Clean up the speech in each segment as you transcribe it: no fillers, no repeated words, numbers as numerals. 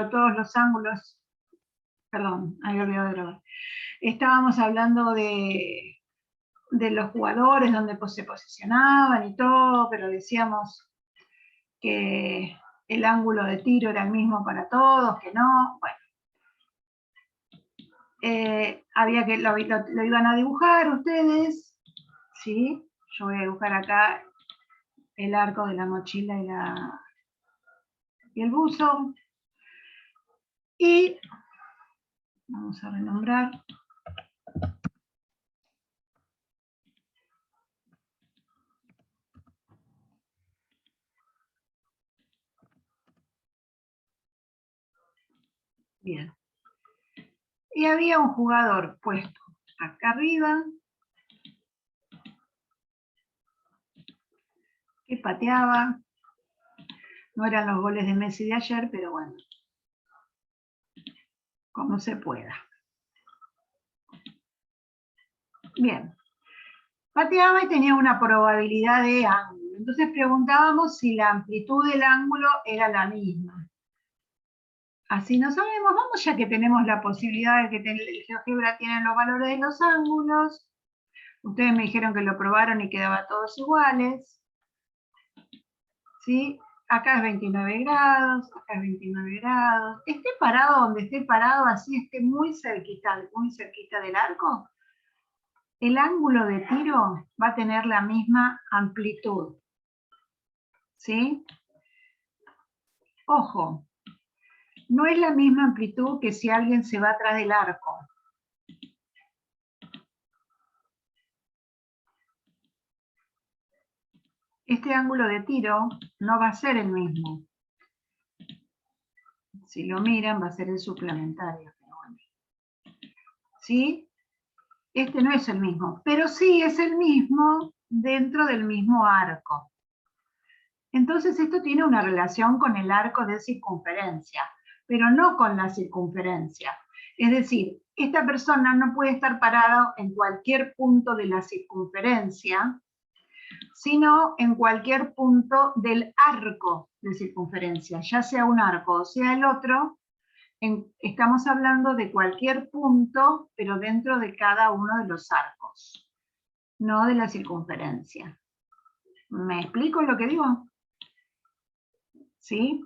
todos los ángulos, perdón, había olvidado de grabar. Estábamos hablando de los jugadores, donde se posicionaban y todo, pero decíamos que el ángulo de tiro era el mismo para todos, que no, bueno. Había que, lo iban a dibujar ustedes, ¿sí? Yo voy a dibujar acá el arco de la mochila y el buzo. Y vamos a renombrar. Bien. Y había un jugador puesto acá arriba, que pateaba. No eran los goles de Messi de ayer, pero bueno, como se pueda. Bien. Pateaba y tenía una probabilidad de ángulo. Entonces preguntábamos si la amplitud del ángulo era la misma. Así no sabemos, vamos ya que tenemos la posibilidad de que el GeoGebra tiene los valores de los ángulos. Ustedes me dijeron que lo probaron y quedaban todos iguales. ¿Sí? Acá es 29 grados, acá es 29 grados. Esté parado donde esté parado, así esté muy cerquita del arco, el ángulo de tiro va a tener la misma amplitud. ¿Sí? Ojo, no es la misma amplitud que si alguien se va atrás del arco. Este ángulo de tiro no va a ser el mismo. Si lo miran, va a ser el suplementario. ¿Sí? Este no es el mismo, pero sí es el mismo dentro del mismo arco. Entonces esto tiene una relación con el arco de circunferencia, pero no con la circunferencia. Es decir, esta persona no puede estar parada en cualquier punto de la circunferencia, sino en cualquier punto del arco de circunferencia, ya sea un arco o sea el otro. Estamos hablando de cualquier punto, pero dentro de cada uno de los arcos, no de la circunferencia. ¿Me explico lo que digo? ¿Sí?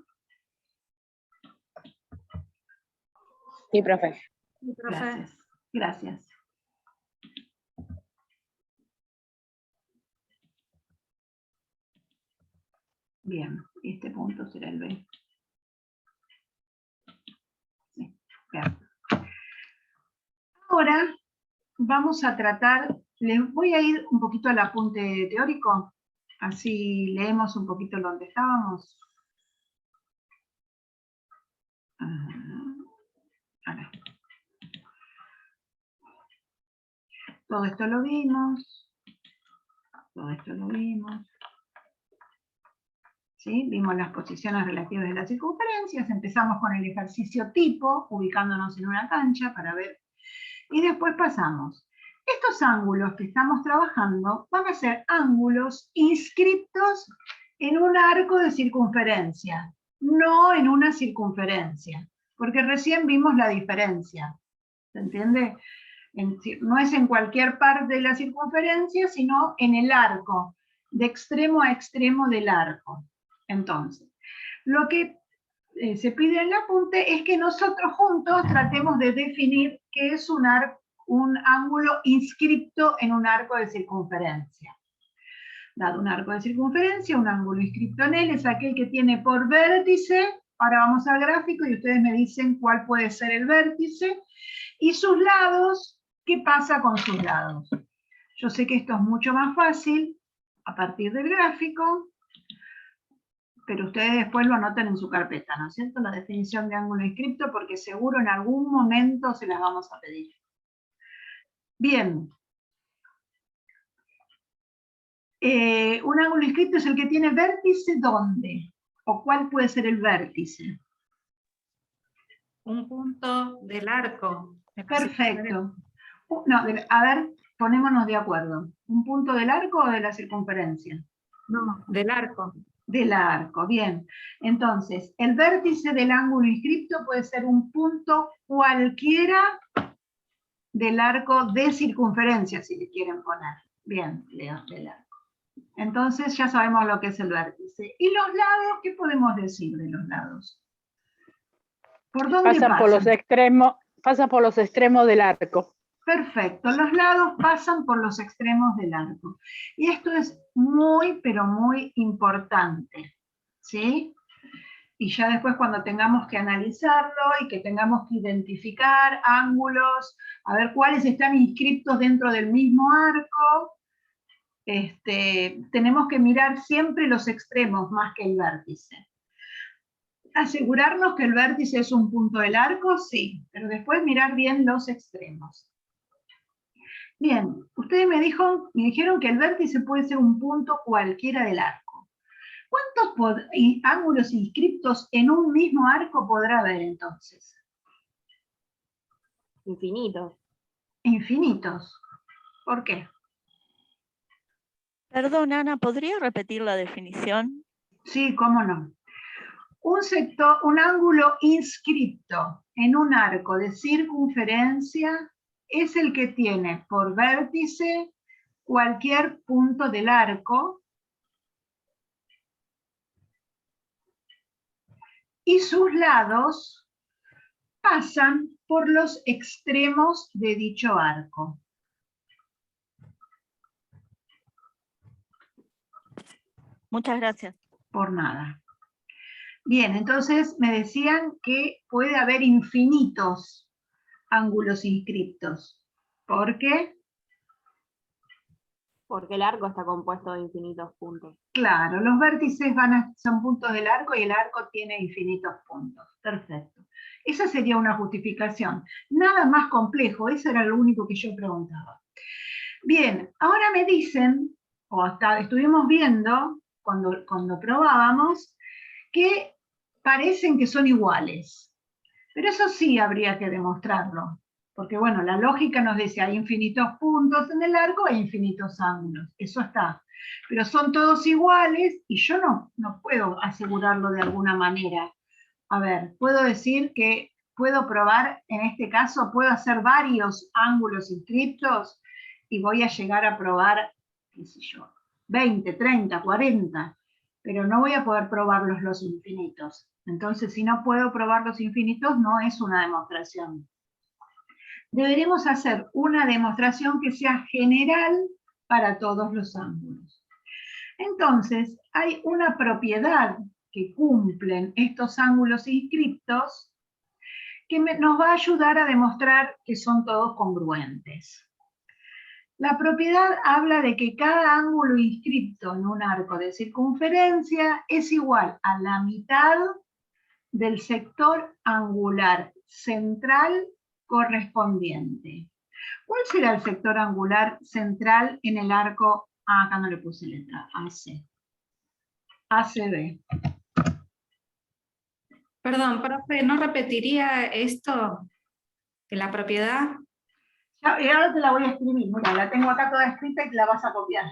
Sí, profe. Gracias. Gracias. Bien, este punto será el B. Sí, bien. Ahora vamos a tratar, les voy a ir un poquito al apunte teórico, así leemos un poquito donde estábamos. Ahora. Todo esto lo vimos. Todo esto lo vimos. ¿Sí? Vimos las posiciones relativas de las circunferencias. Empezamos con el ejercicio tipo, ubicándonos en una cancha para ver. Y después pasamos. Estos ángulos que estamos trabajando van a ser ángulos inscriptos en un arco de circunferencia, no en una circunferencia, porque recién vimos la diferencia. ¿Se entiende? No es en cualquier parte de la circunferencia, sino en el arco, de extremo a extremo del arco. Entonces, lo que se pide en el apunte es que nosotros juntos tratemos de definir qué es un ángulo inscripto en un arco de circunferencia. Dado un arco de circunferencia, un ángulo inscripto en él es aquel que tiene por vértice, ahora vamos al gráfico y ustedes me dicen cuál puede ser el vértice, y sus lados, ¿qué pasa con sus lados? Yo sé que esto es mucho más fácil a partir del gráfico, pero ustedes después lo anotan en su carpeta, ¿no es cierto? La definición de ángulo inscripto, porque seguro en algún momento se las vamos a pedir. Bien. Un ángulo inscripto es el que tiene vértice, ¿dónde? ¿O cuál puede ser el vértice? Un punto del arco. Perfecto. No, a ver, ponémonos de acuerdo. ¿Un punto del arco o de la circunferencia? No, del arco. Del arco, bien. Entonces, el vértice del ángulo inscripto puede ser un punto cualquiera del arco de circunferencia, si le quieren poner. Bien, del arco. Entonces ya sabemos lo que es el vértice. ¿Y los lados? ¿Qué podemos decir de los lados? ¿Por dónde pasan? Pasan por los extremos del arco. Perfecto, los lados pasan por los extremos del arco. Y esto es muy, pero muy importante, ¿sí? Y ya después cuando tengamos que analizarlo y que tengamos que identificar ángulos, a ver cuáles están inscriptos dentro del mismo arco, tenemos que mirar siempre los extremos más que el vértice. Asegurarnos que el vértice es un punto del arco, sí, pero después mirar bien los extremos. Bien, ustedes me dijeron que el vértice puede ser un punto cualquiera del arco. ¿Cuántos ángulos inscriptos en un mismo arco podrá haber entonces? Infinitos. Infinitos. ¿Por qué? Perdón, Ana, ¿podría repetir la definición? Sí, cómo no. Un ángulo inscripto en un arco de circunferencia es el que tiene por vértice cualquier punto del arco y sus lados pasan por los extremos de dicho arco. Muchas gracias. Por nada. Bien, entonces me decían que puede haber infinitos ángulos inscriptos. ¿Por qué? Porque el arco está compuesto de infinitos puntos. Claro, los vértices son puntos del arco y el arco tiene infinitos puntos. Perfecto. Esa sería una justificación. Nada más complejo, eso era lo único que yo preguntaba. Bien, ahora me dicen, o hasta estuvimos viendo cuando probábamos, que parecen que son iguales. Pero eso sí habría que demostrarlo. Porque bueno, la lógica nos dice hay infinitos puntos en el arco e infinitos ángulos. Eso está. Pero son todos iguales y yo no puedo asegurarlo de alguna manera. A ver, puedo decir que puedo probar, en este caso, puedo hacer varios ángulos inscriptos y voy a llegar a probar, qué sé yo, 20, 30, 40, pero no voy a poder probarlos los infinitos. Entonces, si no puedo probar los infinitos, no es una demostración. Deberemos hacer una demostración que sea general para todos los ángulos. Entonces, hay una propiedad que cumplen estos ángulos inscriptos que nos va a ayudar a demostrar que son todos congruentes. La propiedad habla de que cada ángulo inscripto en un arco de circunferencia es igual a la mitad del sector angular central correspondiente. ¿Cuál será el sector angular central en el arco? Acá no le puse letra, AC. ACB. Perdón, profe, ¿no repetiría esto de la propiedad? Y ahora te la voy a escribir, mira, la tengo acá toda escrita y te la vas a copiar.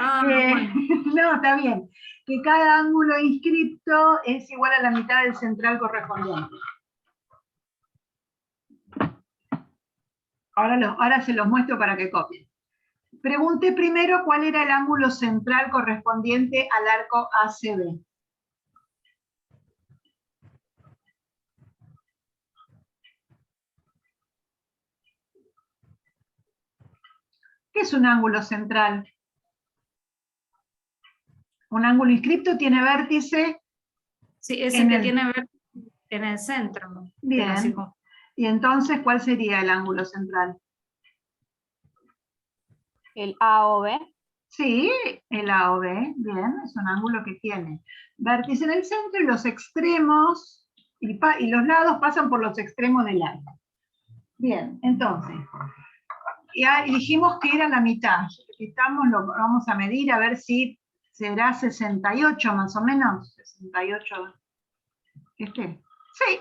Ah, bueno. No, está bien. Que cada ángulo inscripto es igual a la mitad del central correspondiente. Ahora se los muestro para que copien. Pregunté primero cuál era el ángulo central correspondiente al arco ACB. ¿Qué es un ángulo central? Un ángulo inscripto tiene vértice. Sí, ese que tiene vértice en el centro. Bien. Y entonces, ¿cuál sería el ángulo central? El AOB. Sí, el AOB, bien, es un ángulo que tiene vértice en el centro y los extremos, y los lados pasan por los extremos del arco. Bien, entonces, ya dijimos que era la mitad. Lo vamos a medir a ver si será 68 más o menos. 68. Sí.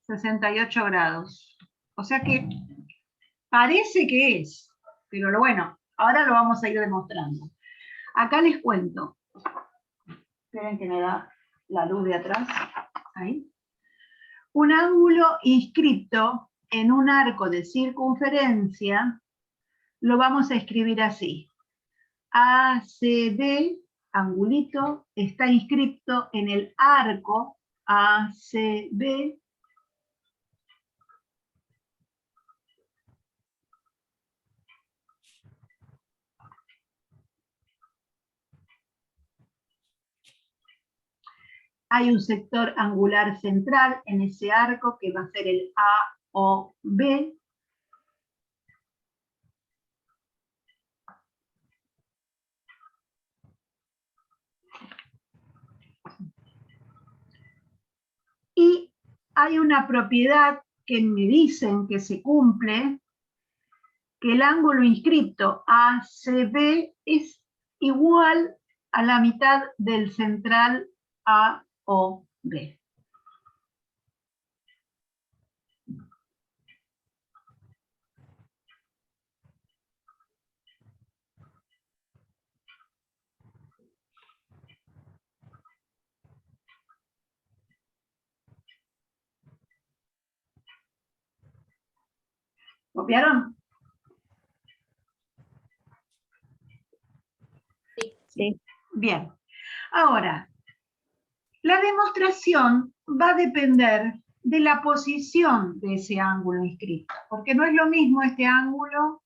68 grados. O sea que parece que es, pero bueno, ahora lo vamos a ir demostrando. Acá les cuento. Esperen que me da la luz de atrás. Ahí. Un ángulo inscripto en un arco de circunferencia lo vamos a escribir así. ACD, angulito, está inscripto en el arco ACB. Hay un sector angular central en ese arco que va a ser el AOB. Y hay una propiedad que me dicen que se cumple, que el ángulo inscripto ACB es igual a la mitad del central AOB. ¿Copiaron? Sí. Bien. Ahora, la demostración va a depender de la posición de ese ángulo inscripto, porque no es lo mismo este ángulo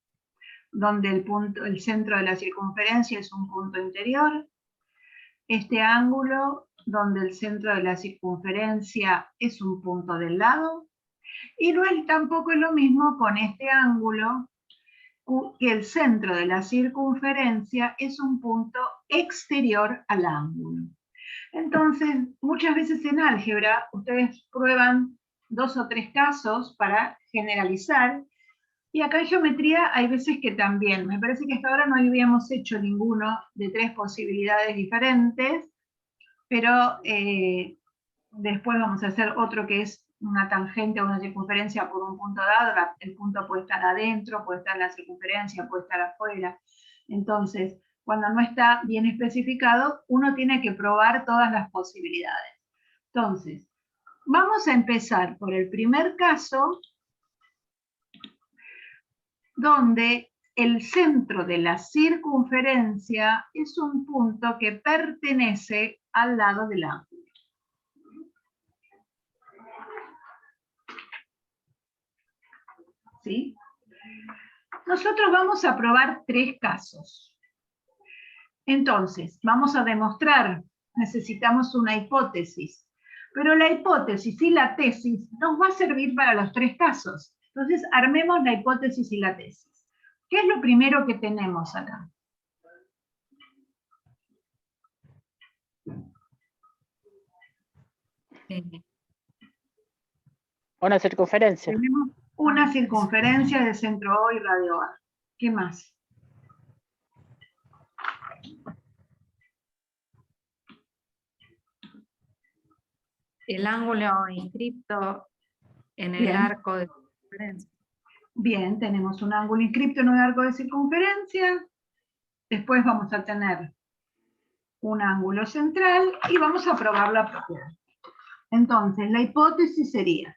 donde el centro de la circunferencia es un punto interior, este ángulo donde el centro de la circunferencia es un punto del lado, y no es tampoco lo mismo con este ángulo que el centro de la circunferencia es un punto exterior al ángulo. Entonces, muchas veces en álgebra, ustedes prueban 2 o 3 casos para generalizar, y acá en geometría hay veces que también. Me parece que hasta ahora no habíamos hecho ninguno de 3 posibilidades diferentes, pero después vamos a hacer otro que es una tangente o una circunferencia por un punto dado. El punto puede estar adentro, puede estar en la circunferencia, puede estar afuera. Entonces, cuando no está bien especificado, uno tiene que probar todas las posibilidades. Entonces, vamos a empezar por el primer caso, donde el centro de la circunferencia es un punto que pertenece al lado del ángulo. ¿Sí? Nosotros vamos a probar 3 casos. Entonces, vamos a demostrar, necesitamos una hipótesis, pero la hipótesis y la tesis nos va a servir para los 3 casos. Entonces, armemos la hipótesis y la tesis. ¿Qué es lo primero que tenemos acá? Una circunferencia. Tenemos una circunferencia de centro O y radio A. ¿Qué más? El ángulo inscripto en el Bien. arco de circunferencia. Bien, tenemos un ángulo inscripto en un arco de circunferencia. Después vamos a tener un ángulo central y vamos a probar la propiedad. Entonces, la hipótesis sería,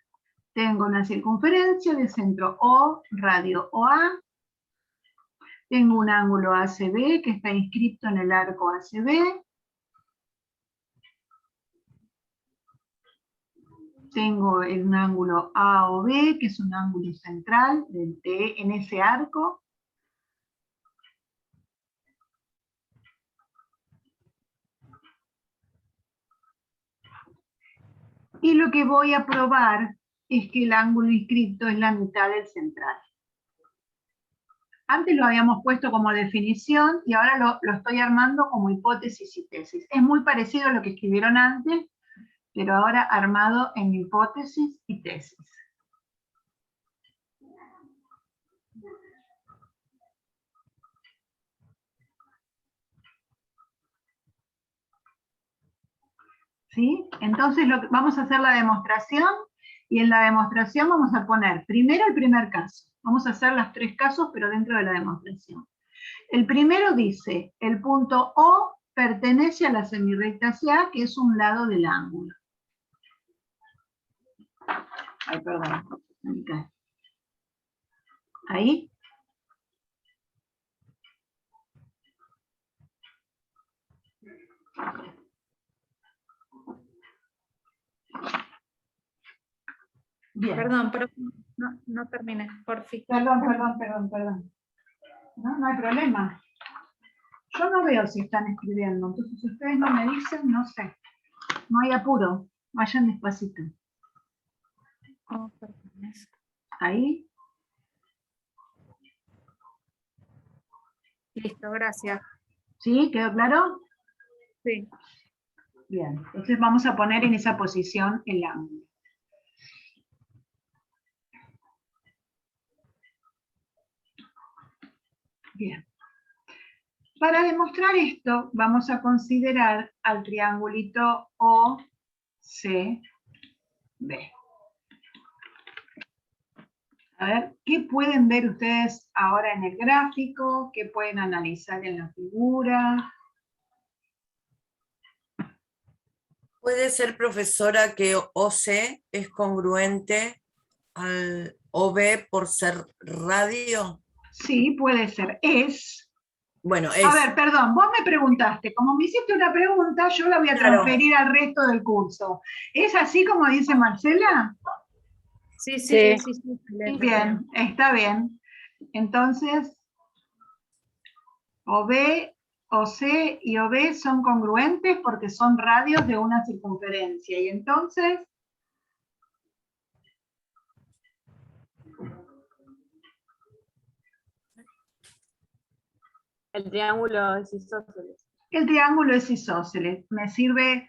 tengo una circunferencia de centro O, radio OA, tengo un ángulo ACB que está inscripto en el arco ACB, tengo un ángulo AOB, que es un ángulo central en ese arco. Y lo que voy a probar es que el ángulo inscripto es la mitad del central. Antes lo habíamos puesto como definición y ahora lo estoy armando como hipótesis y tesis. Es muy parecido a lo que escribieron antes, pero ahora armado en hipótesis y tesis. ¿Sí? Entonces vamos a hacer la demostración, y en la demostración vamos a poner primero el primer caso. Vamos a hacer los 3 casos, pero dentro de la demostración. El primero dice, el punto O pertenece a la semirrecta CA, que es un lado del ángulo. Ay, perdón. Acá. Ahí. Bien. Perdón, pero no terminé, por fin. Perdón. No hay problema. Yo no veo si están escribiendo, entonces si ustedes no me dicen, no sé. No hay apuro, vayan despacito. Oh, perdón. Ahí. Listo, gracias. ¿Sí? ¿Quedó claro? Sí. Bien, entonces vamos a poner en esa posición el ángulo. Bien. Para demostrar esto, vamos a considerar al triangulito OCB. A ver, ¿qué pueden ver ustedes ahora en el gráfico? ¿Qué pueden analizar en la figura? ¿Puede ser, profesora, que OC es congruente al OB por ser radio? Sí, puede ser. Es. Bueno, A es. ver, perdón, vos me preguntaste, como me hiciste una pregunta, yo la voy a Claro. transferir al resto del curso. ¿Es así como dice Marcela? Sí. Bien, está bien. Entonces, OB, OC y OB son congruentes porque son radios de una circunferencia. Y entonces, El triángulo es isósceles. el triángulo es isósceles. ¿Me sirve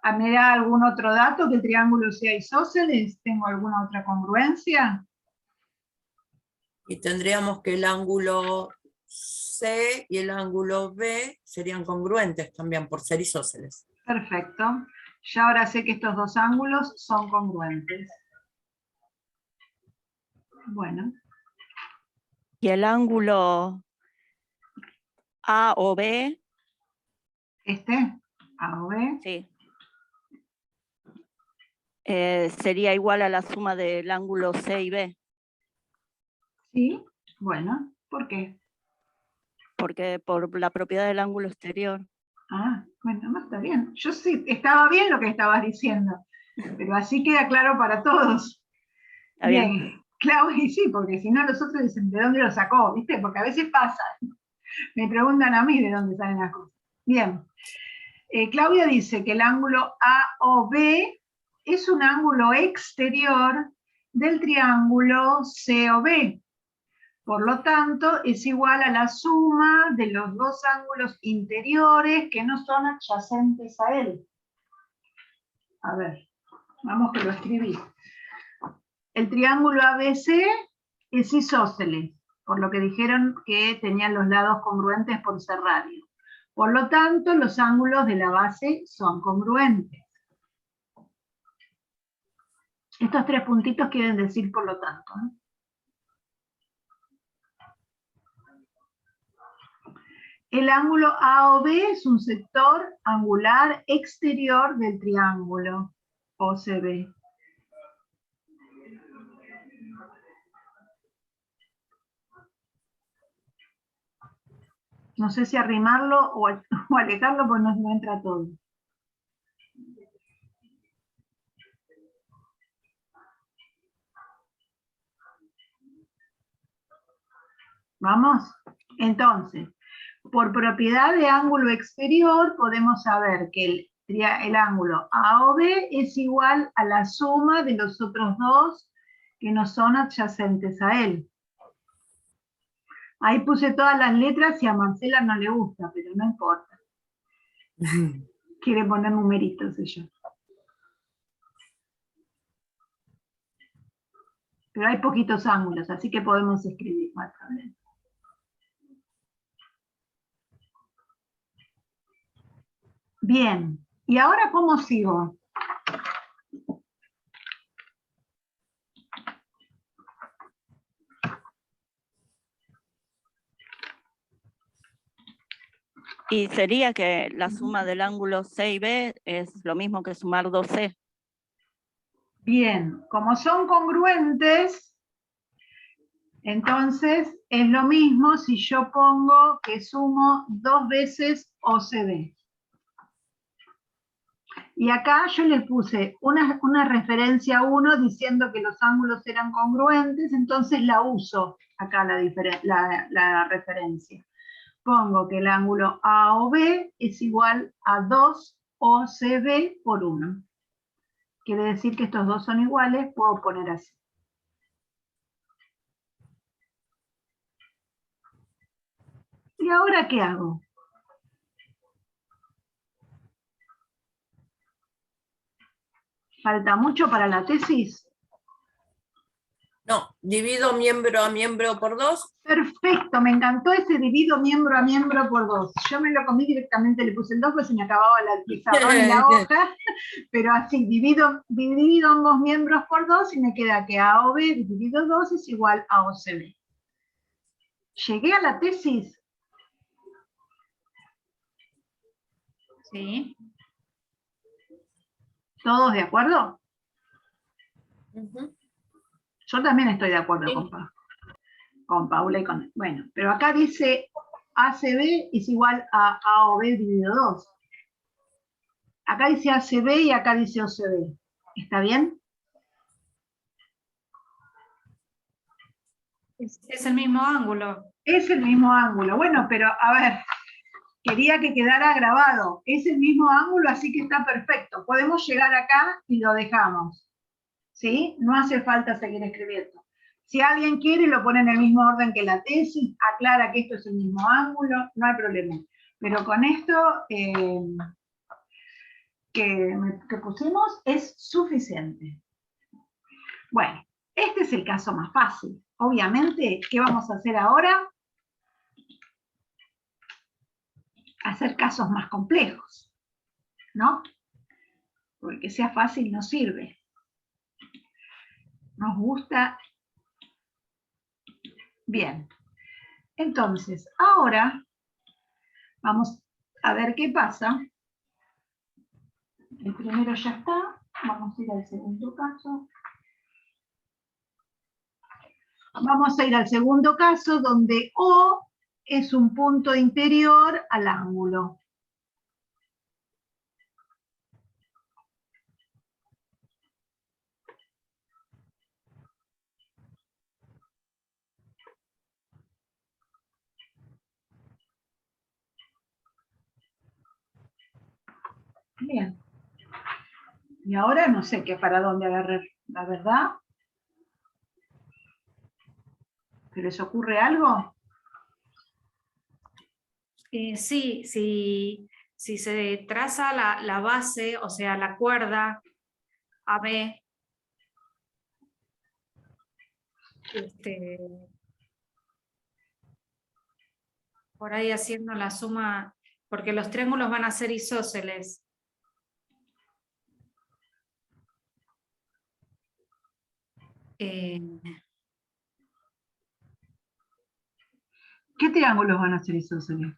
a mirar algún otro dato que el triángulo sea isósceles? ¿Tengo alguna otra congruencia? Y tendríamos que el ángulo C y el ángulo B serían congruentes también por ser isósceles. Perfecto. Ya ahora sé que estos dos ángulos son congruentes. Bueno, Y el ángulo A o B, este, A o B, sí, sería igual a la suma del ángulo C y B, ¿sí? Bueno, ¿por qué? porque por la propiedad del ángulo exterior. Ah, bueno, no está bien. Yo sí, estaba bien lo que estabas diciendo, pero así queda claro para todos. ¿Está bien? Claro, y sí, porque si no los otros dicen, ¿de dónde lo sacó? ¿Viste? Porque a veces pasa. Me preguntan a mí de dónde salen las cosas. Bien. Claudia dice que el ángulo AOB es un ángulo exterior del triángulo COB. Por lo tanto, es igual a la suma de los dos ángulos interiores que no son adyacentes a él. A ver, vamos que lo escribí. El triángulo ABC es isósceles, por lo que dijeron que tenían los lados congruentes por ser radio. Por lo tanto, los ángulos de la base son congruentes. Estos tres puntitos quieren decir por lo tanto, ¿no? El ángulo AOB es un sector angular exterior del triángulo OCB. No sé si arrimarlo o alejarlo porque no entra todo. ¿Vamos? Entonces, por propiedad de ángulo exterior podemos saber que el ángulo AOB es igual a la suma de los otros dos que no son adyacentes a él. Ahí puse todas las letras y a Marcela no le gusta, pero no importa. Quiere poner numeritos ella. Pero hay poquitos ángulos, así que podemos escribir, no hay problema. Bien, ¿y ahora cómo sigo? Y sería que la suma del ángulo C y B es lo mismo que sumar 2C. Bien, como son congruentes, entonces es lo mismo si yo pongo que sumo 2 veces OCB. Y acá yo le puse una referencia 1 diciendo que los ángulos eran congruentes, entonces la uso acá la referencia. Pongo que el ángulo AOB es igual a 2 OCB por 1. Quiere decir que estos dos son iguales, puedo poner así. ¿Y ahora qué hago? ¿Falta mucho para la tesis? No, divido miembro a miembro por 2. Perfecto, me encantó ese divido miembro a miembro por 2. Yo me lo comí directamente, le puse el 2 pues se me acababa el pizarrón y la hoja, pero así, divido ambos miembros por 2 y me queda que AOB dividido 2 es igual a OCB. ¿Llegué a la tesis? Sí. ¿Todos de acuerdo? Ujú. Yo también estoy de acuerdo Sí. con Paula y con... Bueno, pero acá dice ACB es igual a AOB dividido 2. Acá dice ACB y acá dice OCB. ¿Está bien? Es el mismo ángulo. Es el mismo ángulo. Bueno, pero a ver, quería que quedara grabado. Es el mismo ángulo, así que está perfecto. Podemos llegar acá y lo dejamos. ¿Sí? No hace falta seguir escribiendo. Si alguien quiere, lo pone en el mismo orden que la tesis, aclara que esto es el mismo ángulo, no hay problema. Pero con esto que pusimos es suficiente. Bueno, este es el caso más fácil. Obviamente, ¿qué vamos a hacer ahora? Hacer casos más complejos, ¿no? Porque sea fácil no sirve. Nos gusta. Bien. Entonces, ahora vamos a ver qué pasa. El primero ya está. Vamos a ir al segundo caso. Vamos a ir al segundo caso donde O es un punto interior al ángulo. Bien. Y ahora no sé qué para dónde agarrar, la verdad. ¿Se les ocurre algo? Sí, si se traza la base, o sea, la cuerda AB, por ahí haciendo la suma, porque los triángulos van a ser isósceles. ¿Qué triángulos van a ser isósceles?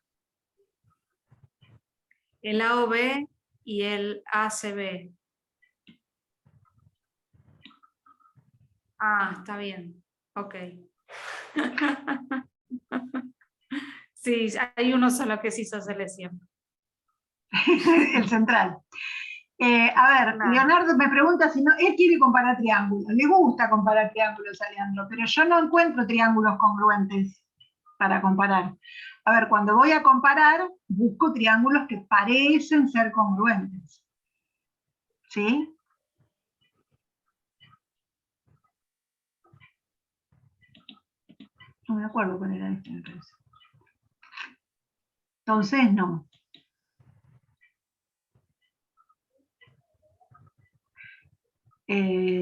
El AOB y el ACB. Ah, está bien. Ok. Sí, hay uno solo que es isósceles siempre. El central. A ver, Claro. Leonardo me pregunta si no, él quiere comparar triángulos, le gusta comparar triángulos a Leandro, pero yo no encuentro triángulos congruentes para comparar. A ver, cuando voy a comparar, busco triángulos que parecen ser congruentes. ¿Sí? No me acuerdo cuál era este, me parece. Entonces, no.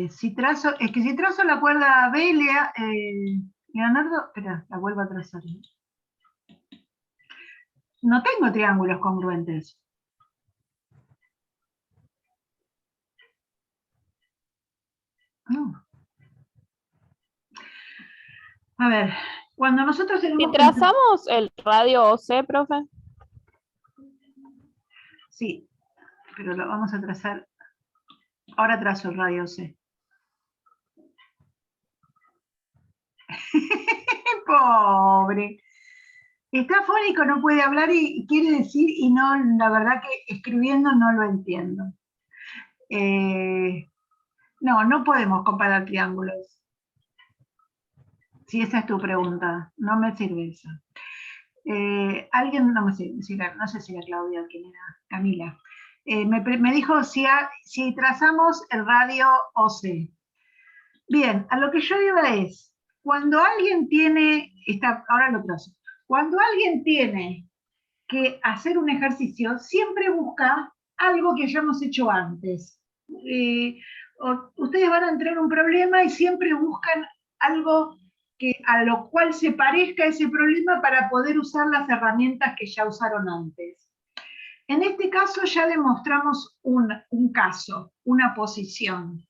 Si trazo la cuerda B, Leonardo, espera, la vuelvo a trazar. No tengo triángulos congruentes. No. A ver, cuando nosotros tenemos... Si trazamos el radio OC, profe, Sí, pero lo vamos a trazar. Ahora trazo el radio C. Pobre. Está fónico, no puede hablar y quiere decir, y no, la verdad que escribiendo no lo entiendo. No podemos comparar triángulos. Si esa es tu pregunta, no me sirve eso. Alguien, no sé si era Claudia, quién era, Camila, me dijo si trazamos el radio OC. Bien, a lo que yo iba es, cuando alguien tiene, ahora lo trazo, cuando alguien tiene que hacer un ejercicio, siempre busca algo que hayamos hecho antes. Ustedes van a entrar en un problema y siempre buscan algo a lo cual se parezca ese problema para poder usar las herramientas que ya usaron antes. En este caso ya demostramos un caso, una posición.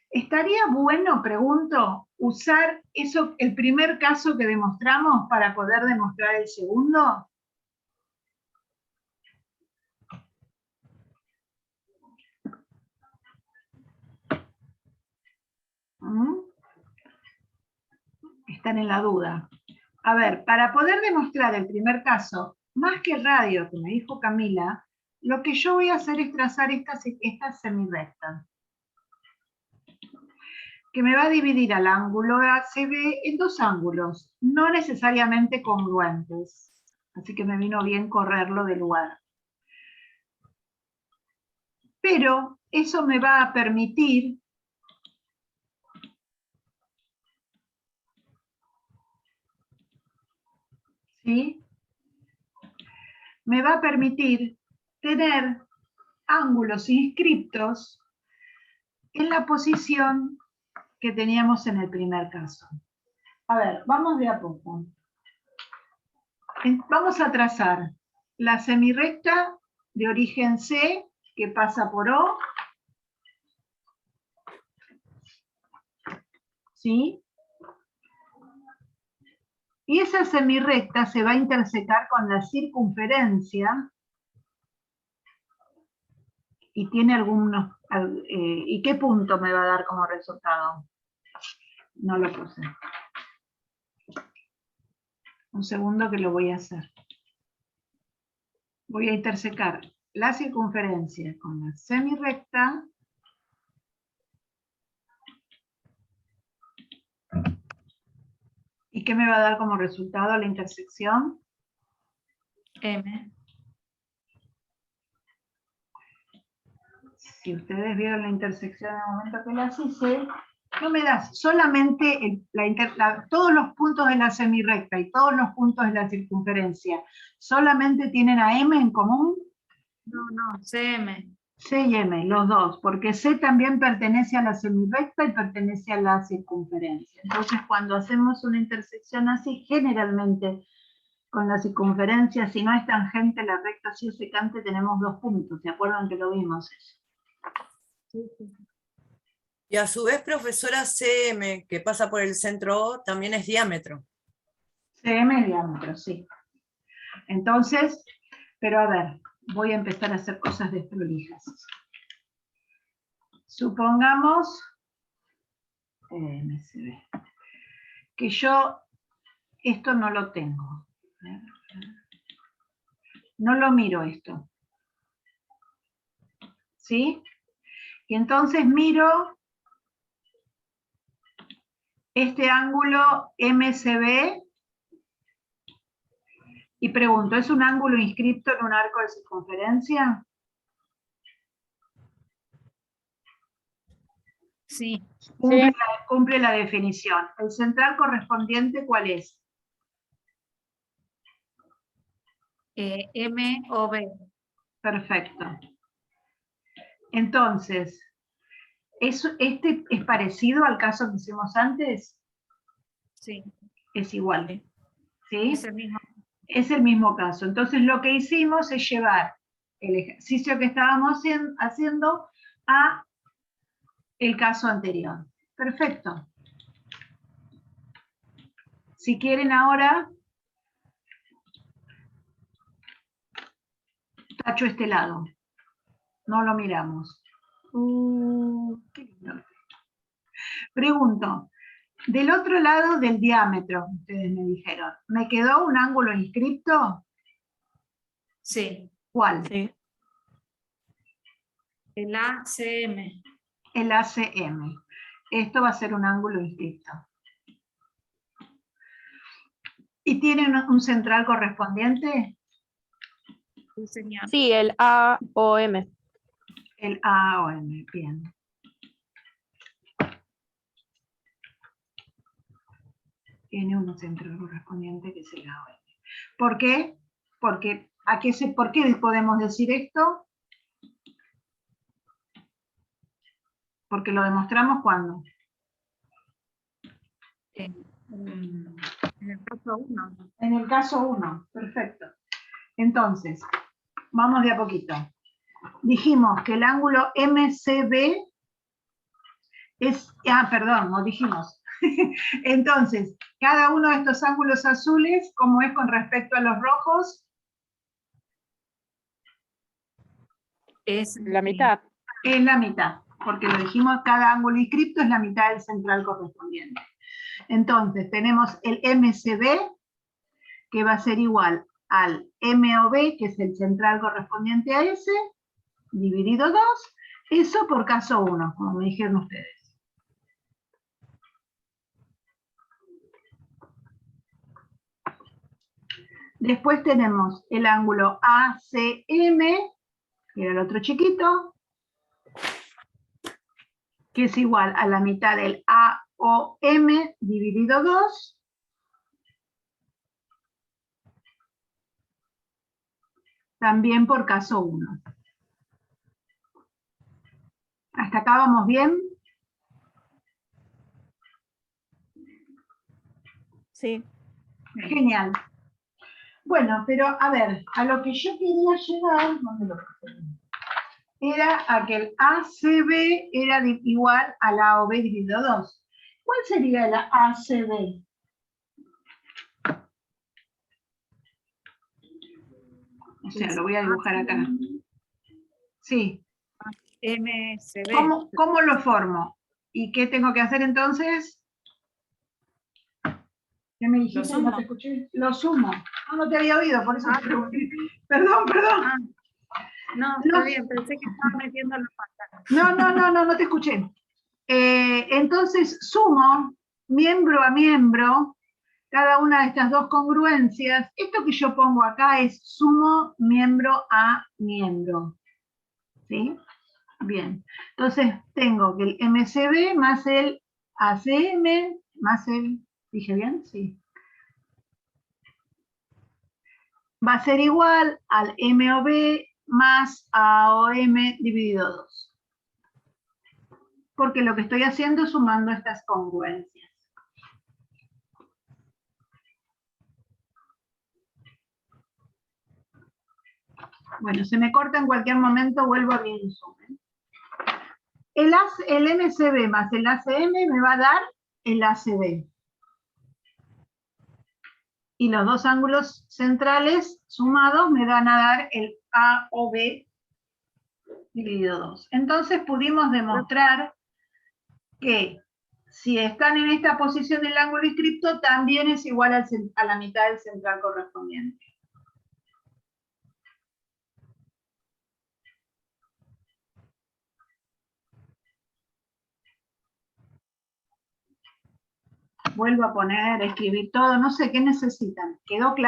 ¿Estaría bueno, pregunto, usar el primer caso que demostramos para poder demostrar el segundo? Están en la duda. A ver, para poder demostrar el primer caso, más que el radio, que me dijo Camila, lo que yo voy a hacer es trazar esta semirrecta, que me va a dividir al ángulo ACB en dos ángulos, no necesariamente congruentes. Así que me vino bien correrlo del lugar. Pero eso me va a permitir ¿sí? Me va a permitir tener ángulos inscriptos en la posición que teníamos en el primer caso. A ver, vamos de a poco. Vamos a trazar la semirrecta de origen C que pasa por O. ¿Sí? Y esa semirrecta se va a intersecar con la circunferencia y tiene algunos... ¿y qué punto me va a dar como resultado? No lo puse. Un segundo que lo voy a hacer. Voy a intersecar la circunferencia con la semirrecta. ¿Y qué me va a dar como resultado la intersección? M. Si ustedes vieron la intersección en el momento que las hice, no me das solamente todos los puntos de la semirrecta y todos los puntos de la circunferencia, ¿solamente tienen a M en común? No, CM. C y M, los dos, porque C también pertenece a la semirrecta y pertenece a la circunferencia. Entonces, cuando hacemos una intersección así, generalmente con la circunferencia, si no es tangente, la recta sí o secante, tenemos dos puntos. ¿Se acuerdan que lo vimos eso? Y a su vez, profesora, CM, que pasa por el centro O, también es diámetro. CM es diámetro, sí. Entonces, pero a ver, voy a empezar a hacer cosas desprolijas. Supongamos que yo esto no lo tengo. No lo miro esto. ¿Sí? Y entonces miro este ángulo MCB y pregunto, ¿es un ángulo inscripto en un arco de circunferencia? Sí. Cumple la definición. ¿El central correspondiente cuál es? M o B. Perfecto. Entonces, ¿este es parecido al caso que hicimos antes? Sí. Es igual. ¿Sí? Es el mismo. Es el mismo caso. Entonces, lo que hicimos es llevar el ejercicio que estábamos haciendo a el caso anterior. Perfecto. Si quieren ahora, Tacho este lado. No lo miramos. Qué lindo. Pregunto, del otro lado del diámetro, ustedes me dijeron, ¿me quedó un ángulo inscripto? Sí, ¿Cuál? Sí. el ACM. El ACM. Esto va a ser un ángulo inscripto. ¿Y tiene un central correspondiente? Sí, señor. Sí, el AOM. El AOM, bien. Tiene un central correspondiente que es el AOM. ¿Por qué? Porque, ¿por qué podemos decir esto? Porque lo demostramos cuando. En el caso 1. En el caso 1, perfecto. Entonces, vamos de a poquito. Dijimos que el ángulo MCB es, perdón, no dijimos. Entonces, cada uno de estos ángulos azules, ¿cómo es con respecto a los rojos? Es La mitad. Es la mitad, porque lo dijimos, cada ángulo inscripto es la mitad del central correspondiente. Entonces, tenemos el MCB, que va a ser igual al MOB, que es el central correspondiente a ese, dividido 2, eso por caso 1, como me dijeron ustedes. Después tenemos el ángulo ACM, que era el otro chiquito, que es igual a la mitad del AOM dividido 2. También por caso 1. ¿Hasta acá vamos bien? Sí. Genial. Bueno, pero a ver, a lo que yo quería llegar, ¿dónde lo puse? Era a que el ACB era igual a la AOB dividido 2. ¿Cuál sería la ACB? O sea, lo voy a dibujar acá. Sí. MCB. ¿Cómo lo formo? ¿Y qué tengo que hacer entonces? ¿Qué me dijiste? Lo sumo. No te escuché. Lo sumo. No te había oído, por eso te pregunté. Perdón. No, está bien, pensé que estaba metiendo la pata. No te escuché. Entonces sumo miembro a miembro cada una de estas dos congruencias. Esto que yo pongo acá es sumo miembro a miembro. ¿Sí? Bien. Entonces tengo que el MCB más el ACM más el... ¿Dije bien? Sí. Va a ser igual al MOB más AOM dividido 2. Porque lo que estoy haciendo es sumando estas congruencias. Bueno, se me corta en cualquier momento, vuelvo a abrir el Zoom. El MCB más el ACM me va a dar el ACB. Y los dos ángulos centrales sumados me van a dar el AOB dividido 2. Entonces pudimos demostrar que si están en esta posición del ángulo inscripto, también es igual a la mitad del central correspondiente. Vuelvo a poner, escribir todo, no sé qué necesitan. ¿Quedó claro?